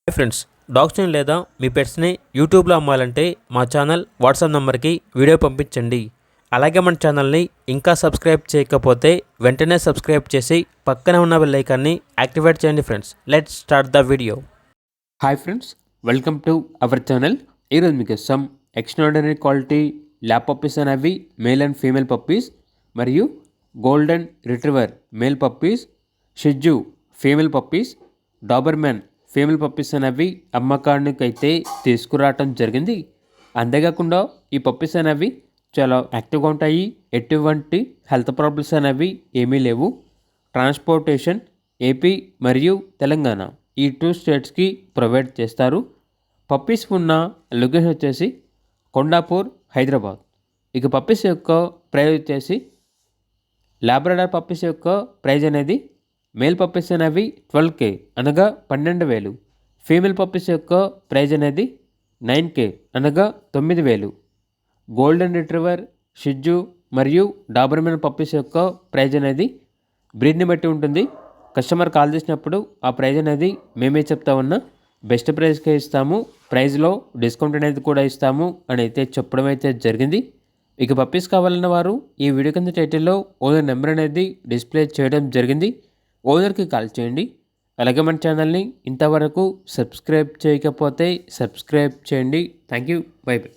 Hi friends, డాగ్స్ని లేదా మీ పెట్స్ని యూట్యూబ్లో అమ్మాలంటే మా ఛానల్ వాట్సాప్ నెంబర్కి వీడియో పంపించండి. అలాగే మన ఛానల్ని ఇంకా సబ్స్క్రైబ్ చేయకపోతే వెంటనే సబ్స్క్రైబ్ చేసి పక్కనే ఉన్న బెల్ ఐకాన్ని యాక్టివేట్ చేయండి. Friends, let's start the video. Hi friends, welcome to our channel. ఈరోజు మీకు some extraordinary quality lab puppies అనేవి మేల్ అండ్ ఫీమేల్ పప్పీస్ మరియు గోల్డెన్ రిట్రీవర్ మేల్ పప్పీస్, షిజ్జు female puppies, Doberman female puppies అనేవి అమ్మకానికి అయితే తీసుకురావటం జరిగింది. అంతేకాకుండా ఈ పప్పీస్ అనేవి చాలా యాక్టివ్గా ఉంటాయి. ఎటువంటి హెల్త్ ప్రాబ్లమ్స్ అనేవి ఏమీ లేవు. ట్రాన్స్పోర్టేషన్ ఏపీ మరియు తెలంగాణ ఈ 2 స్టేట్స్కి ప్రొవైడ్ చేస్తారు. పప్పీస్ ఉన్న లొకేషన్ వచ్చేసి కొండాపూర్, హైదరాబాద్. ఇక పప్పీస్ యొక్క ప్రైస్ వచ్చేసి లాబ్రడార్ పప్పీస్ యొక్క ప్రైజ్ అనేది మేల్ పప్పీస్ అనేవి 12K అనగా 12,000. ఫీమేల్ పప్పీస్ యొక్క ప్రైజ్ అనేది 9K అనగా 9,000. గోల్డెన్ రిట్రీవర్, షిజ్జు మరియు డాబర్మెన్ పప్పీస్ యొక్క ప్రైజ్ అనేది బ్రీడ్ని బట్టి ఉంటుంది. కస్టమర్ కాల్ చేసినప్పుడు ఆ ప్రైజ్ అనేది మేమే చెప్తా ఉన్నా బెస్ట్ ప్రైస్కే ఇస్తాము, ప్రైజ్లో డిస్కౌంట్ అనేది కూడా ఇస్తాము అని అయితే చెప్పడం అయితే జరిగింది. ఇక పప్పీస్ కావాలన్న వారు ఈ వీడియో కింద టైటిల్లో ఓనర్ నెంబర్ అనేది డిస్ప్లే చేయడం జరిగింది. ఓనర్కి కాల్ చేయండి. అలాగే మన ఛానల్ని ఇంతవరకు సబ్స్క్రైబ్ చేయకపోతే సబ్స్క్రైబ్ చేయండి. Thank you. By by.